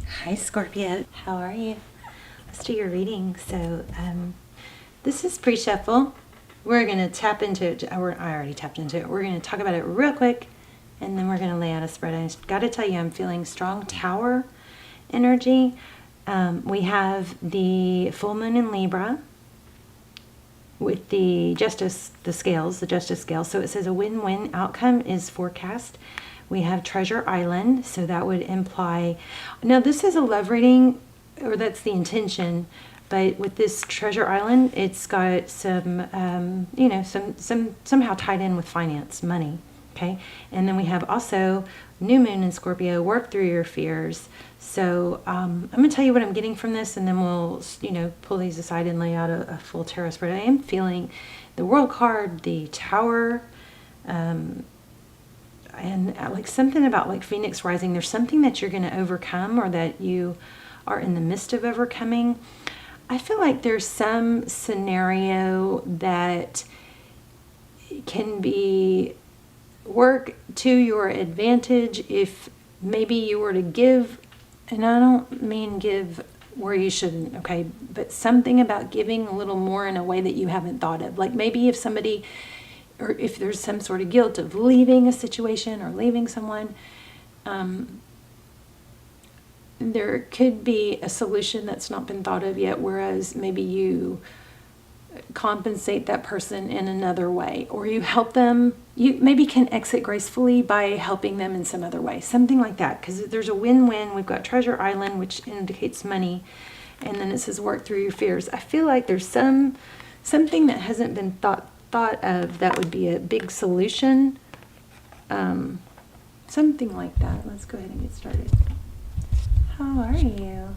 Hi Scorpio, how are you? Let's do your reading. So this is pre-shuffle. We're going to tap into it. I already tapped into it. We're going to talk about it real quick, and then we're going to lay out a spread. I got to tell you, I'm feeling strong Tower energy. We have the full moon in Libra with the justice scale. So it says a win-win outcome is forecast. We have Treasure Island, so that would imply, now this is a love reading, or that's the intention, but with this Treasure Island, it's got some, somehow tied in with finance, money, okay? And then we have also new moon in Scorpio, work through your fears. So I'm going to tell you what I'm getting from this, and then we'll, pull these aside and lay out a full tarot spread. I am feeling the World card, the Tower, and like something about like Phoenix rising. There's something that you're going to overcome, or that you are in the midst of overcoming. I feel like there's some scenario that can be work to your advantage if maybe you were to give, and I don't mean give where you shouldn't, okay, but something about giving a little more in a way that you haven't thought of. Like maybe if somebody, or if there's some sort of guilt of leaving a situation or leaving someone, there could be a solution that's not been thought of yet, whereas maybe you compensate that person in another way, or you help them, you maybe can exit gracefully by helping them in some other way, something like that, because there's a win-win. We've got Treasure Island, which indicates money, and then it says work through your fears. I feel like there's something that hasn't been thought of that would be a big solution, something like that. Let's go ahead and get started. How are you?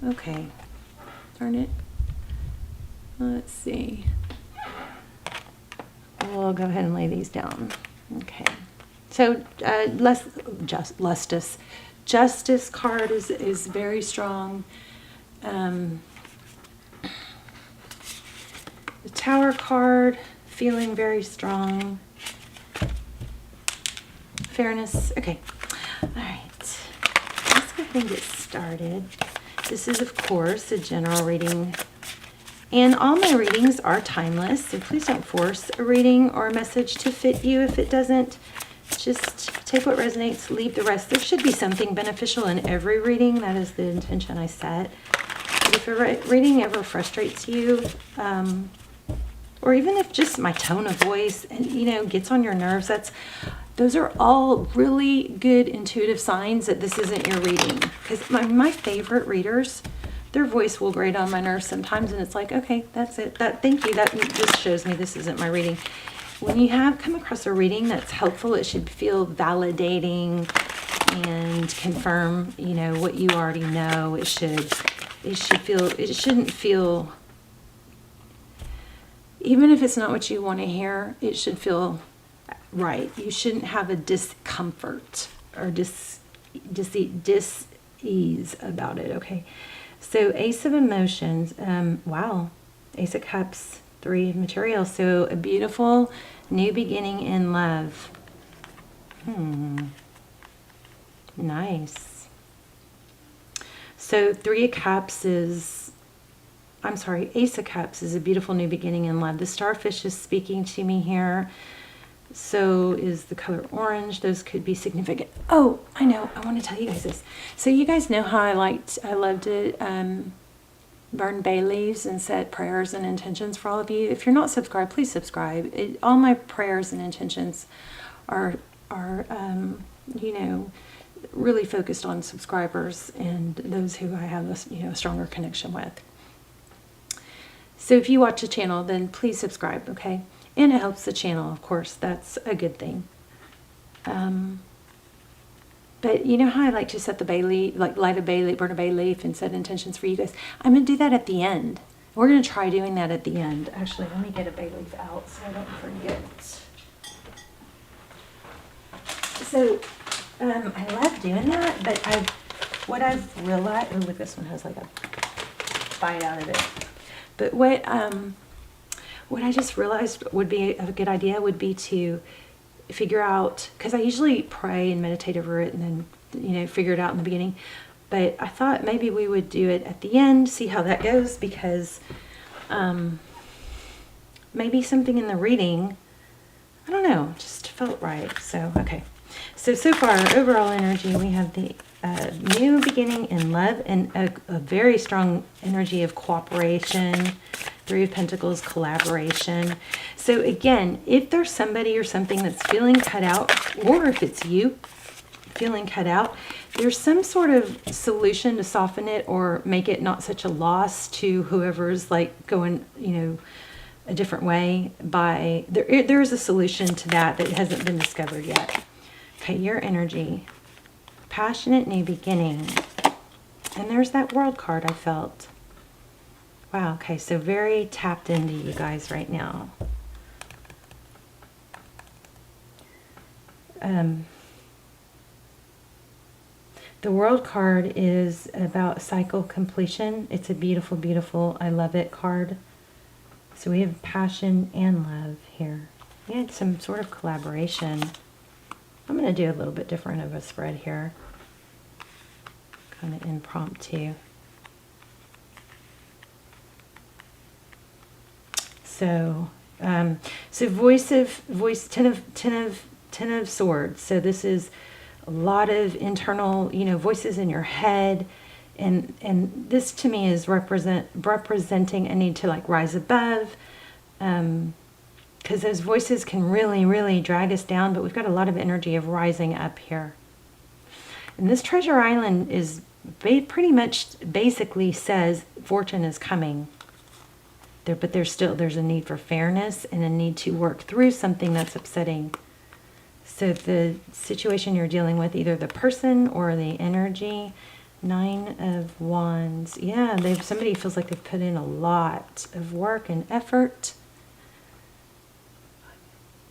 Okay, darn it. Let's see. We'll go ahead and lay these down. Okay. So Justice card is very strong. The Tower card, feeling very strong. Fairness. Okay. All right. Let's go ahead and get started. This is, of course, a general reading. And all my readings are timeless, so please don't force a reading or a message to fit you if it doesn't. Just take what resonates, leave the rest. There should be something beneficial in every reading. That is the intention I set. But if a reading ever frustrates you, or even if just my tone of voice and gets on your nerves, those are all really good intuitive signs that this isn't your reading. Because my favorite readers, their voice will grate on my nerves sometimes, and it's like, okay, that's it. Thank you. That just shows me this isn't my reading. When you come across a reading that's helpful, it should feel validating and confirm, what you already know. It shouldn't feel, even if it's not what you want to hear, it should feel right. You shouldn't have a discomfort or dis-ease about it, okay? So Ace of Emotions, wow, Ace of Cups, 3 of Materials. So a beautiful new beginning in love. Nice. So Ace of Cups is a beautiful new beginning in love. The starfish is speaking to me here. So is the color orange. Those could be significant. Oh, I know. I want to tell you guys this. So you guys know how I love to burn bay leaves and set prayers and intentions for all of you. If you're not subscribed, please subscribe. All my prayers and intentions are really focused on subscribers and those who I have a stronger connection with. So if you watch the channel, then please subscribe, okay? And it helps the channel, of course. That's a good thing. But you know how I like to set the bay leaf, like light a bay leaf, burn a bay leaf, and set intentions for you guys? I'm going to do that at the end. We're going to try doing that at the end. Actually, let me get a bay leaf out so I don't forget. So, I love doing that, but what I've realized, oh, look, this one has like a bite out of it. But what I just realized would be a good idea would be to figure out, because I usually pray and meditate over it and then figure it out in the beginning. But I thought maybe we would do it at the end, see how that goes, because maybe something in the reading, I don't know, just felt right. So, okay. So far, overall energy, we have the new beginning in love and a very strong energy of cooperation. Three of Pentacles, collaboration. So again, if there's somebody or something that's feeling cut out, or if it's you feeling cut out, there's some sort of solution to soften it or make it not such a loss to whoever's like going, a different way. There is a solution to that hasn't been discovered yet. Okay, your energy, passionate new beginning, and there's that World card I felt. Wow, okay, so very tapped into you guys right now. The World card is about cycle completion. It's a beautiful, beautiful, I love it card. So we have passion and love here. We had some sort of collaboration. I'm going to do a little bit different of a spread here. Kind of impromptu. So, ten of swords. So this is a lot of internal, voices in your head, and this to me is representing a need to like rise above, because those voices can really, really drag us down. But we've got a lot of energy of rising up here. And this treasure island is pretty much basically says fortune is coming. But there's a need for fairness and a need to work through something that's upsetting. So the situation you're dealing with, either the person or the energy, 9 of Wands. Yeah, somebody feels like they've put in a lot of work and effort.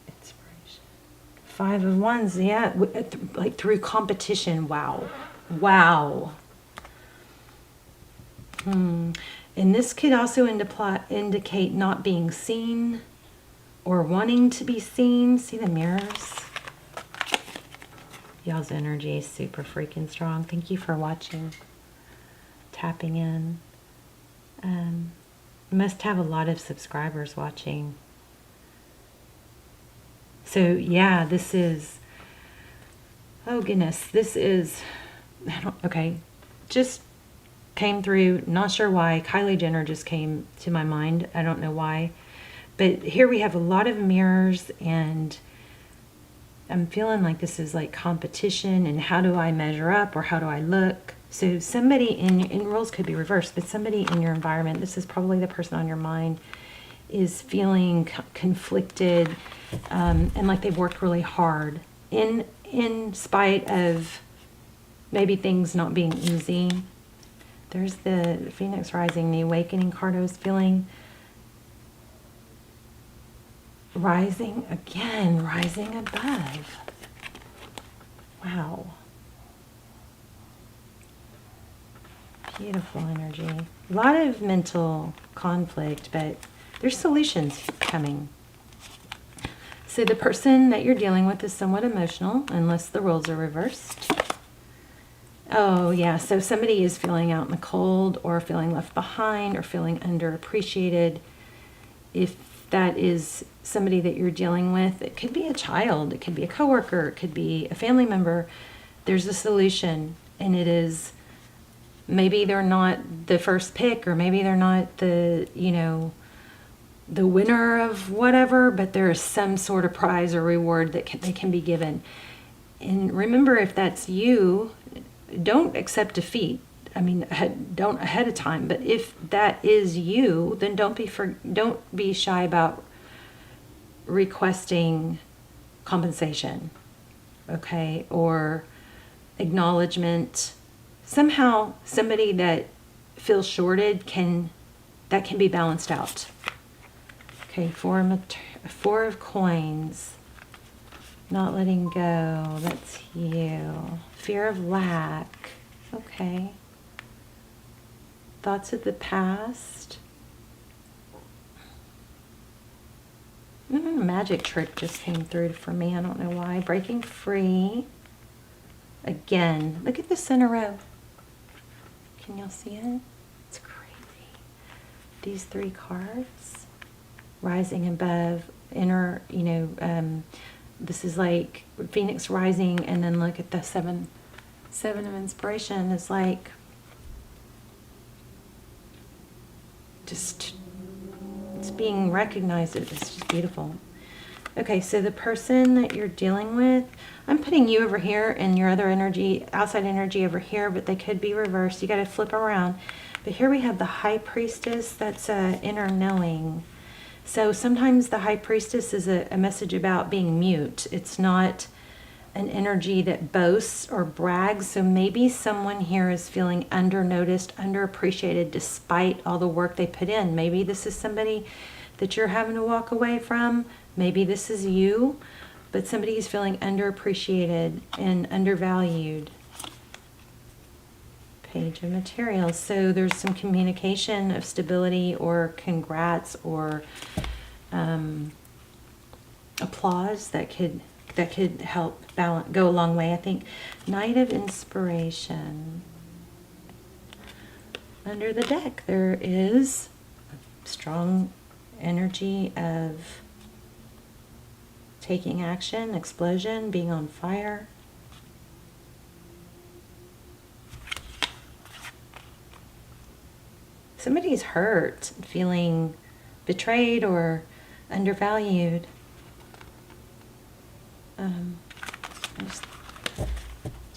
Inspiration. 5 of Wands. Yeah, like through competition. Wow. And this could also indicate not being seen or wanting to be seen. See the mirrors? Y'all's energy is super freaking strong. Thank you for watching, tapping in. Must have a lot of subscribers watching. So yeah, this is, oh goodness, this is, okay, just came through, not sure why. Kylie Jenner just came to my mind. I don't know why. But here we have a lot of mirrors, and I'm feeling like this is like competition, and how do I measure up, or how do I look? So somebody in roles could be reversed, but somebody in your environment, this is probably the person on your mind, is feeling conflicted, and like they've worked really hard in spite of maybe things not being easy. There's the Phoenix Rising, the Awakening card. I was feeling rising again, rising above. Wow. Beautiful energy. A lot of mental conflict, but there's solutions coming. So the person that you're dealing with is somewhat emotional, unless the roles are reversed. Oh, yeah, so somebody is feeling out in the cold, or feeling left behind, or feeling underappreciated. If that is somebody that you're dealing with, it could be a child, it could be a coworker, it could be a family member. There's a solution, and it is, maybe they're not the first pick, or maybe they're not the, the winner of whatever, but there is some sort of prize or reward that they can be given. And remember, if that's you, don't accept defeat. I mean, don't ahead of time. But if that is you, then don't be shy about requesting compensation, okay, or acknowledgement. Somehow, somebody that feels shorted can be balanced out. Okay, 4 of Coins. Not letting go. That's you. Fear of lack. Okay. Thoughts of the past. Magic trick just came through for me. I don't know why. Breaking free. Again, look at this in a row. Can y'all see it? It's crazy. These 3 cards, rising above, inner, this is like Phoenix rising, and then look at the seven of inspiration. It's like just, it's being recognized. It's just beautiful. Okay, so the person that you're dealing with, I'm putting you over here and your other energy, outside energy over here, but they could be reversed. You got to flip around. But here we have the High Priestess. That's inner knowing. So sometimes the High Priestess is a message about being mute. It's not an energy that boasts or brags. So maybe someone here is feeling undernoticed, underappreciated despite all the work they put in. Maybe this is somebody that you're having to walk away from. Maybe this is you, but somebody is feeling underappreciated and undervalued. Page of Materials. So there's some communication of stability or congrats or applause that could help go a long way, I think. Knight of Inspiration. Under the deck there is a strong energy of taking action, explosion, being on fire. Somebody's hurt, feeling betrayed or undervalued. I just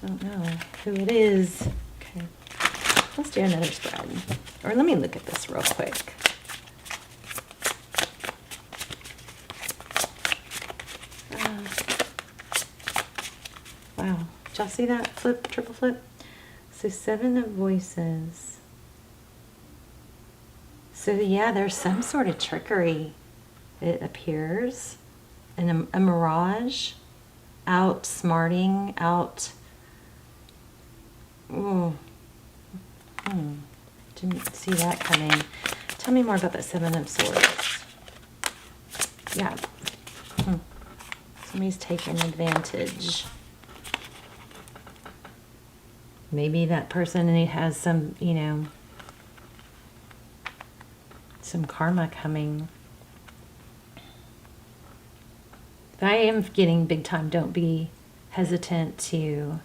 don't know who it is. Okay, let's do another spread. Or let me look at this real quick. Wow, did y'all see that flip, triple flip? So 7 of Voices. So yeah, there's some sort of trickery, it appears, and a mirage, outsmarting, didn't see that coming. Tell me more about that 7 of Swords. Yeah, somebody's taking advantage. Maybe that person has some, some karma coming. If I am getting big time, don't be hesitant to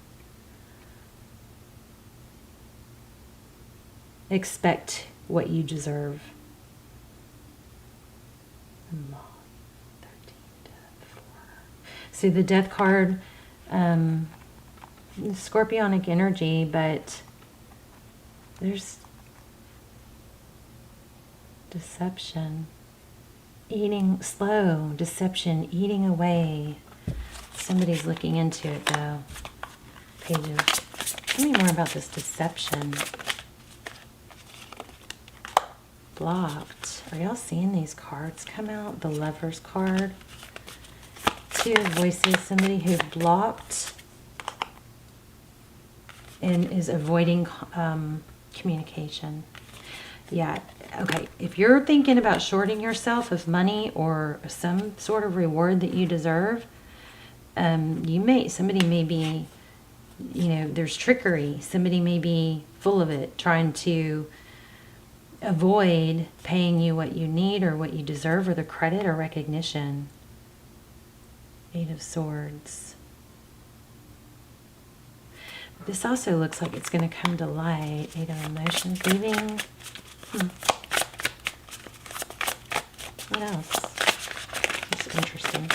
expect what you deserve. 13, death, 4. See the Death card, Scorpionic energy, but there's deception, eating slow, deception, eating away. Somebody's looking into it though. Pages. Tell me more about this deception. Blocked. Are y'all seeing these cards come out? The Lover's card. 2 of Voices. Somebody who blocked and is avoiding communication. Yeah, okay. If you're thinking about shorting yourself of money or some sort of reward that you deserve, somebody may be, there's trickery. Somebody may be full of it, trying to avoid paying you what you need or what you deserve or the credit or recognition. 8 of Swords. This also looks like it's going to come to light. 8 of Emotions. Leaving. What else? It's interesting.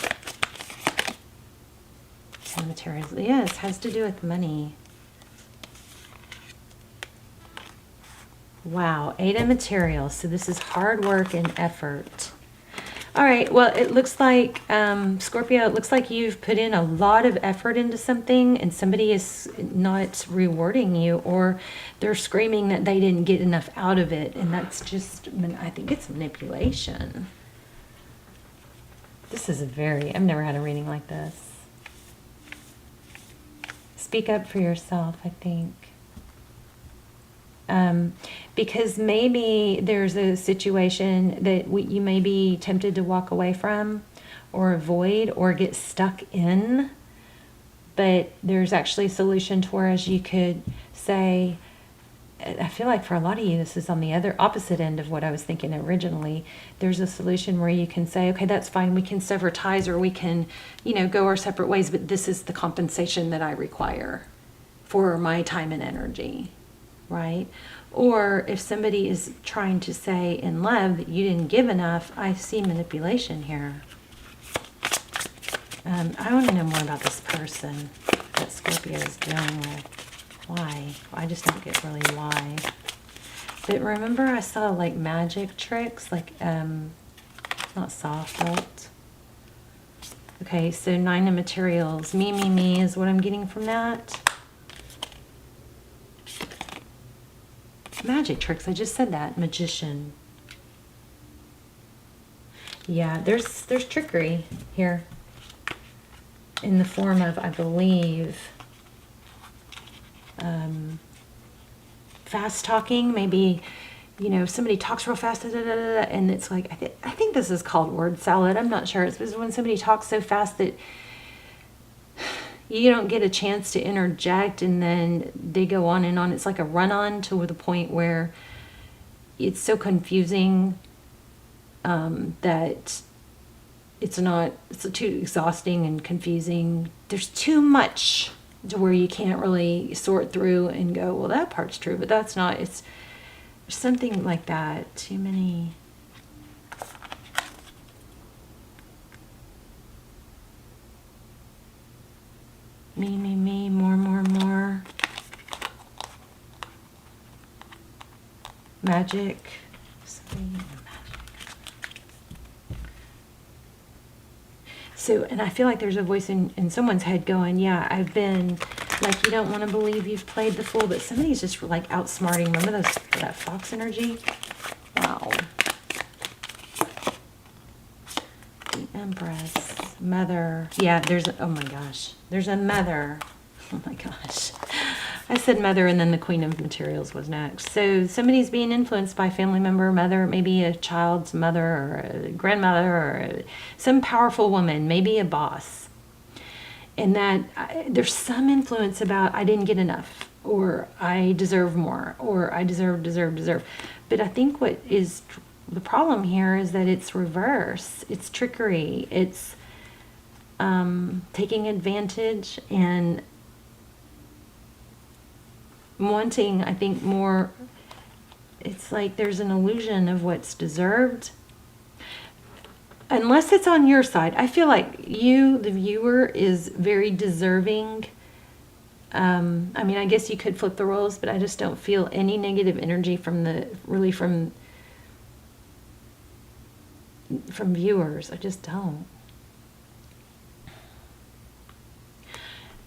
10 Materials. Yes, has to do with money. Wow, 8 of Materials. So this is hard work and effort. All right, well, it looks like, Scorpio, it looks like you've put in a lot of effort into something and somebody is not rewarding you, or they're screaming that they didn't get enough out of it. And that's just, I think it's manipulation. This is I've never had a reading like this. Speak up for yourself, I think. Because maybe there's a situation that you may be tempted to walk away from or avoid or get stuck in, But there's actually a solution to whereas you could say, I feel like for a lot of you, this is on the other opposite end of what I was thinking originally. There's a solution where you can say, okay, that's fine. We can sever ties, or we can, go our separate ways. But this is the compensation that I require for my time and energy, right? Or if somebody is trying to say in love that you didn't give enough, I see manipulation here. I want to know more about this person that Scorpio is dealing with. Why? I just don't get really why. But remember I saw like magic tricks, like, not soft felt. Okay, so 9 of materials. Me is what I'm getting from that. Magic tricks, I just said that. Magician. Yeah, there's trickery here. In the form of, I believe, fast talking. Maybe, somebody talks real fast, and it's like, I think this is called word salad. I'm not sure. It's when somebody talks so fast that you don't get a chance to interject, and then they go on and on. It's like a run-on to the point where it's so confusing that it's too exhausting and confusing. There's too much to where you can't really sort through and go, well, that part's true, but that's not. It's something like that. Too many. Me, more. Magic. So, and I feel like there's a voice in someone's head going, yeah, I've been, like, you don't want to believe you've played the fool, but somebody's just, like, outsmarting. Remember that fox energy? Wow. The Empress. Mother. Yeah, oh my gosh. There's a mother. Oh my gosh. I said mother, and then the Queen of Materials was next. So somebody's being influenced by a family member, mother, maybe a child's mother, or a grandmother, or some powerful woman, maybe a boss. And that there's some influence about, I didn't get enough, or I deserve more, or I deserve. But I think what is the problem here is that it's reverse. It's trickery. It's taking advantage and wanting, I think, more. It's like there's an illusion of what's deserved, unless it's on your side. I feel like you, the viewer, is very deserving. I mean, I guess you could flip the roles, but I just don't feel any negative energy from viewers. I just don't.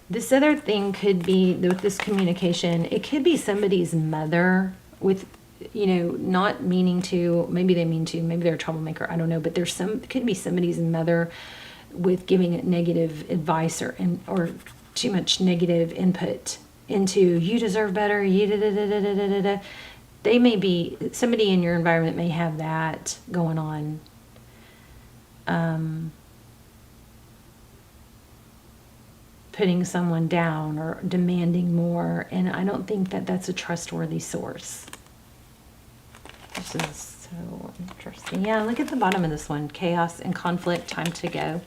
This other thing could be, with this communication, it could be somebody's mother with, not meaning to, maybe they mean to, maybe they're a troublemaker, I don't know, but it could be somebody's mother with giving negative advice or too much negative input into, you deserve better, you da-da-da-da-da-da-da. They may be, somebody in your environment may have that going on. Putting someone down or demanding more, and I don't think that that's a trustworthy source. This is so interesting. Yeah, look at the bottom of this one. Chaos and conflict, time to go.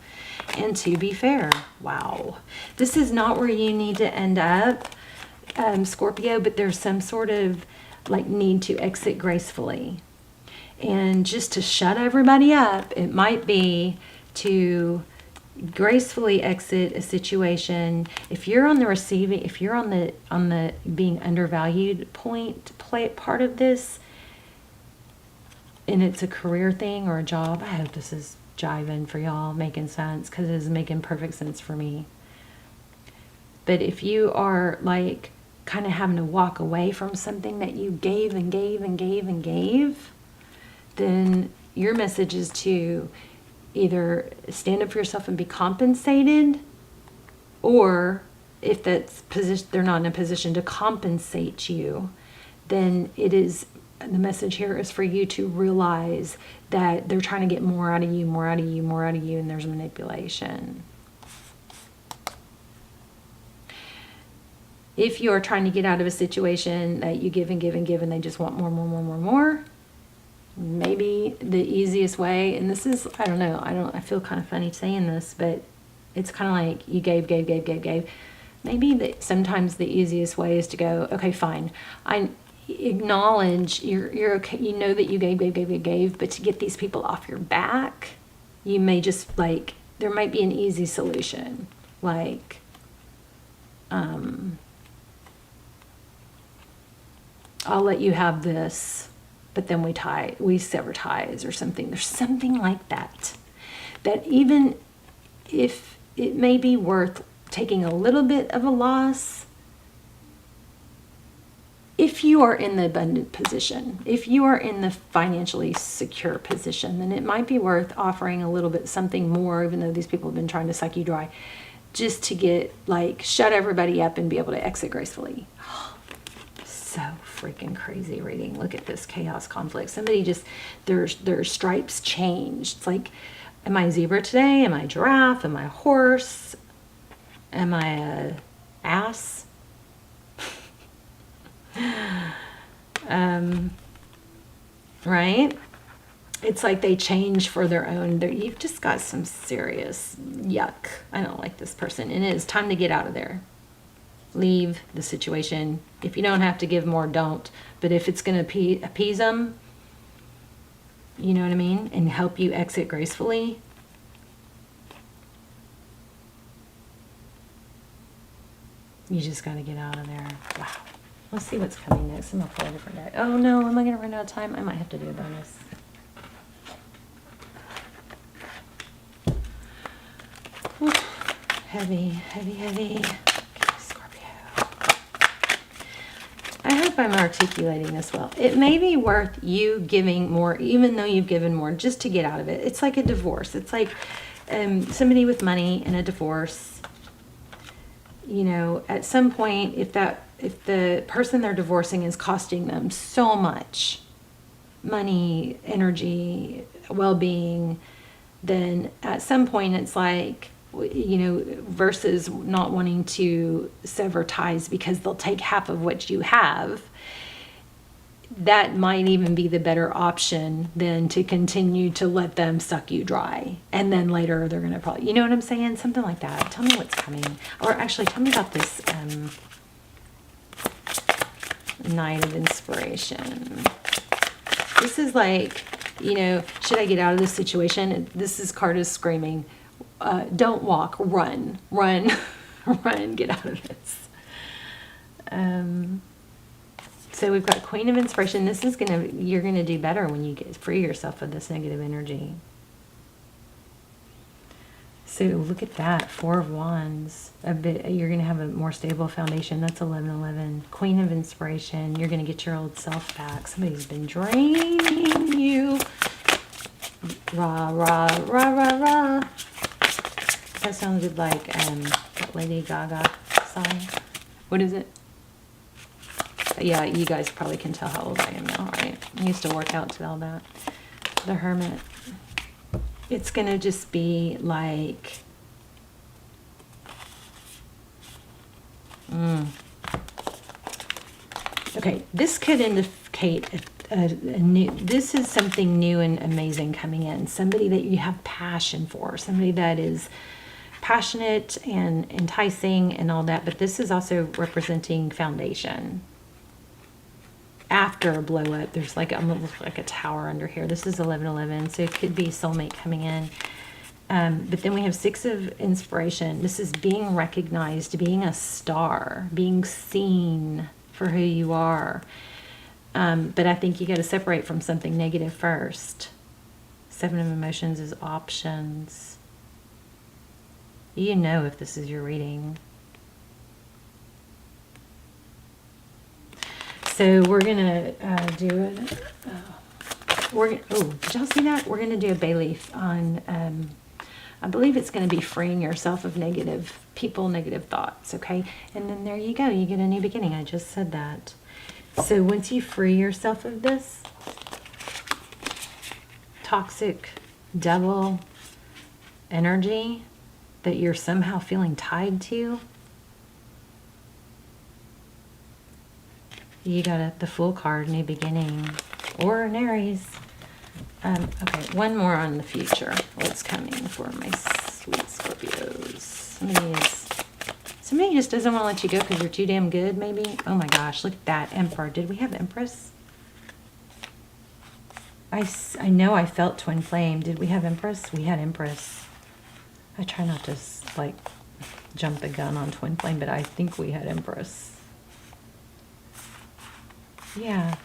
And to be fair. Wow. This is not where you need to end up, Scorpio, but there's some sort of like need to exit gracefully. And just to shut everybody up, it might be to gracefully exit a situation. If you're on the receiving, if you're on the being undervalued part of this, and it's a career thing or a job, I hope this is jiving for y'all, making sense, because it is making perfect sense for me. But if you are like kind of having to walk away from something that you gave and gave and gave and gave, then your message is to either stand up for yourself and be compensated, or if they're not in a position to compensate you, then the message here is for you to realize that they're trying to get more out of you, and there's manipulation. If you are trying to get out of a situation that you give and give and give and they just want more, more, more, more, more, maybe the easiest way, and this is, I don't know, I feel kind of funny saying this, but it's kind of like you gave. Maybe sometimes the easiest way is to go, okay, fine. I acknowledge you're okay. You know that you gave, but to get these people off your back, you may just like, there might be an easy solution. Like, I'll let you have this, but then we sever ties or something. There's something like that. That even if it may be worth taking a little bit of a loss, if you are in the abundant position, if you are in the financially secure position, then it might be worth offering a little bit something more, even though these people have been trying to suck you dry, just to get, like, shut everybody up and be able to exit gracefully. So freaking crazy reading. Look at this chaos conflict. Somebody just, their stripes changed. It's like, am I a zebra today? Am I a giraffe? Am I a horse? Am I a ass? Right? It's like they change for their own. You've just got some serious yuck. I don't like this person. And it is time to get out of there. Leave the situation. If you don't have to give more, don't. But if it's going to appease them, you know what I mean? And help you exit gracefully, you just got to get out of there. Wow. Let's see what's coming next. I'm going to pull a different deck. Oh no, am I going to run out of time? I might have to do a bonus. Whew. Heavy. Okay, Scorpio. I hope I'm articulating this well. It may be worth you giving more, even though you've given more, just to get out of it. It's like a divorce. It's like somebody with money and a divorce. You know, at some point, if the person they're divorcing is costing them so much money, energy, well-being, then at some point it's like, you know, versus not wanting to sever ties because they'll take half of what you have, that might even be the better option than to continue to let them suck you dry. And then later they're going to probably, you know what I'm saying? Something like that. Tell me what's coming. Or actually, tell me about this Night of Inspiration. This is like, you know, should I get out of this situation? This card is screaming, don't walk, run, run, get out of this. So we've got Queen of Inspiration. This is you're gonna do better when you free yourself of this negative energy. So look at that, Four of Wands. You're gonna have a more stable foundation. That's 1111. Queen of Inspiration. You're gonna get your old self back. Somebody's been draining you. Rah, rah, rah, rah, rah. That sounded like that Lady Gaga song. What is it? Yeah, you guys probably can tell how old I am now, right? I used to work out to all that. The Hermit. It's going to just be like... Okay, this could indicate a new... This is something new and amazing coming in. Somebody that you have passion for. Somebody that is passionate and enticing and all that. But this is also representing foundation. After a blow up, there's like almost like a tower under here. This is 1111, so it could be soulmate coming in. But then we have Six of Inspiration. This is being recognized, being a star, being seen for who you are. But I think you got to separate from something negative first. Seven of Emotions is options. You know if this is your reading. So we're gonna do it. Did y'all see that? We're gonna do a bay leaf on. I believe it's gonna be freeing yourself of negative people, negative thoughts. Okay, and then there you go. You get a new beginning. I just said that. So once you free yourself of this toxic devil energy that you're somehow feeling tied to, You got the Fool card, new beginning, or an Aries. Okay, one more on the future. What's coming for my sweet Scorpios? Somebody just doesn't want to let you go because you're too damn good, maybe? Oh my gosh, look at that. Emperor. Did we have Empress? I know I felt twin flame. Did we have Empress? We had Empress. I try not to, like, jump the gun on twin flame, but I think we had Empress. Yeah.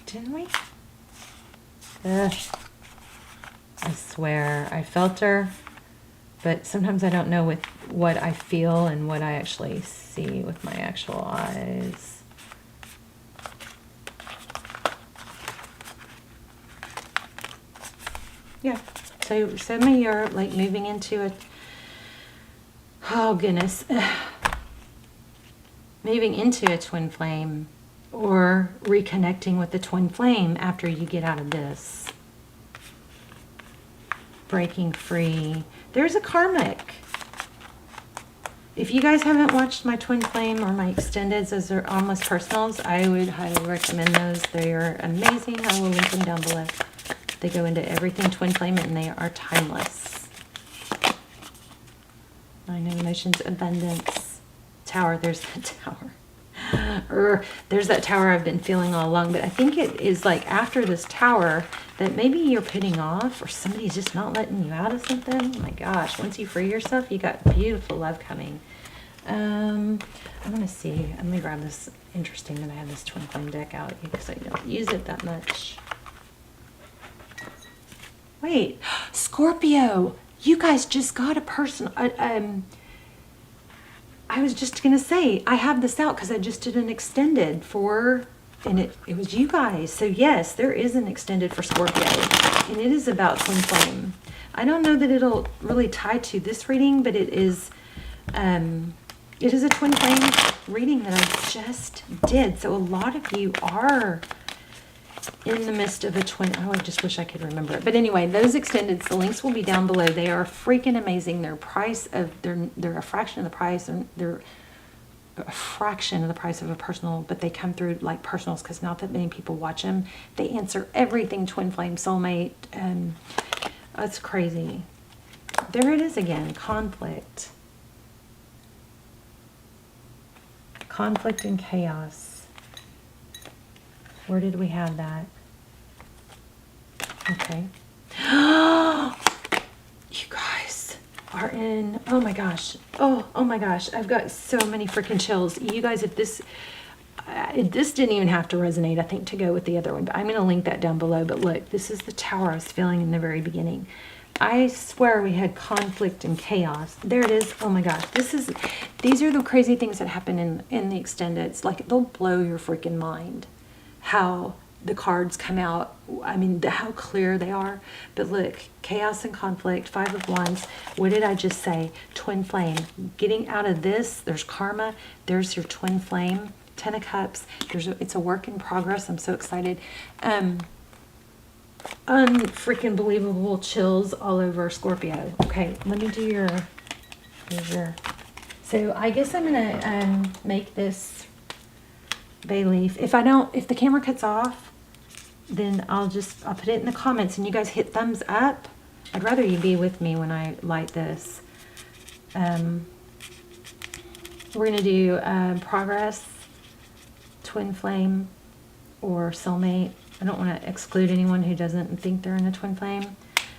Didn't we? Ugh. I swear. I felt her. But sometimes I don't know with what I feel and what I actually see with my actual eyes. Yeah. So some of you are like moving into a, oh goodness, moving into a twin flame or reconnecting with the twin flame after you get out of this. Breaking free. There's a karmic. If you guys haven't watched my twin flame or my extendeds, those are almost personals, I would highly recommend those. They are amazing. I will link them down below. They go into everything twin flame and they are timeless. I know emotions, abundance, tower. There's that tower. Or there's that tower I've been feeling all along, but I think it is like after this tower that maybe you're putting off or somebody's just not letting you out of something. Oh my gosh, once you free yourself, you got beautiful love coming. I want to see. Let me grab this. Interesting that I have this twin flame deck out because I don't use it that much. Wait, Scorpio, you guys just got a person. I was just going to say, I have this out because I just did an extended for, and it was you guys. So yes, there is an extended for Scorpio, and it is about twin flame. I don't know that it'll really tie to this reading, but it is a twin flame reading that I just did. So a lot of you are in the midst of a twin. Oh, I just wish I could remember it. But anyway, those extendeds, the links will be down below. They are freaking amazing. They're a fraction of the price, and they're a fraction of the price of a personal, but they come through like personals because not that many people watch them. They answer everything twin flame, soulmate, and it's crazy. There it is again, conflict. Conflict and chaos. Where did we have that? Okay. You guys are in, oh my gosh. Oh my gosh. I've got so many freaking chills. You guys, if this didn't even have to resonate, I think, to go with the other one, but I'm going to link that down below. But look, this is the tower I was feeling in the very beginning. I swear we had conflict and chaos. There it is. Oh my gosh. These are the crazy things that happen in the extendeds. Like, they'll blow your freaking mind. How the cards come out, I mean, how clear they are. But look, chaos and conflict, 5 of Wands. What did I just say? Twin flame. Getting out of this, there's karma. There's your twin flame. 10 of Cups. It's a work in progress. I'm so excited. Unfreaking believable chills all over Scorpio. Okay, let me do your. So I guess I'm gonna make this bay leaf. If the camera cuts off, then I'll put it in the comments and you guys hit thumbs up. I'd rather you be with me when I light this. We're gonna do progress, twin flame, or soulmate. I don't want to exclude anyone who doesn't think they're in a twin flame,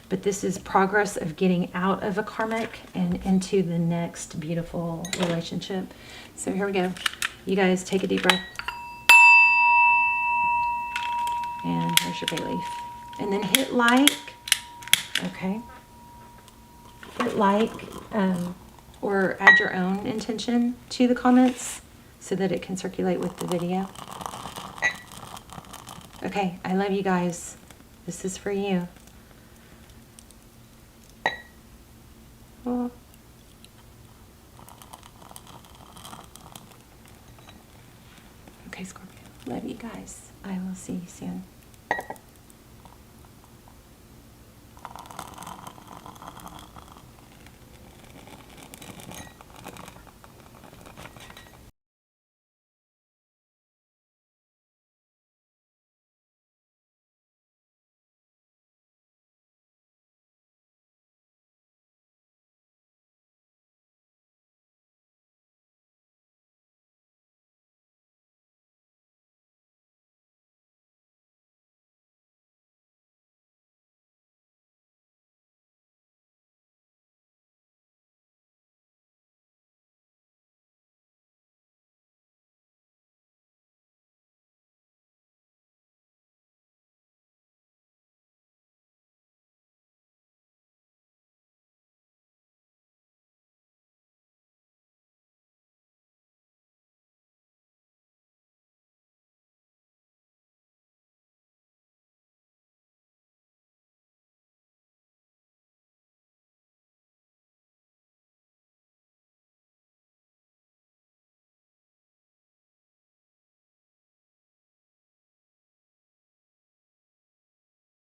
but this is progress of getting out of a karmic and into the next beautiful relationship. So here we go. You guys take a deep breath. And here's your bay leaf. And then hit like, okay? Hit like, or add your own intention to the comments so that it can circulate with the video. Okay, I love you guys. This is for you. Oh. Okay, Scorpio. Love you guys. I will see you soon.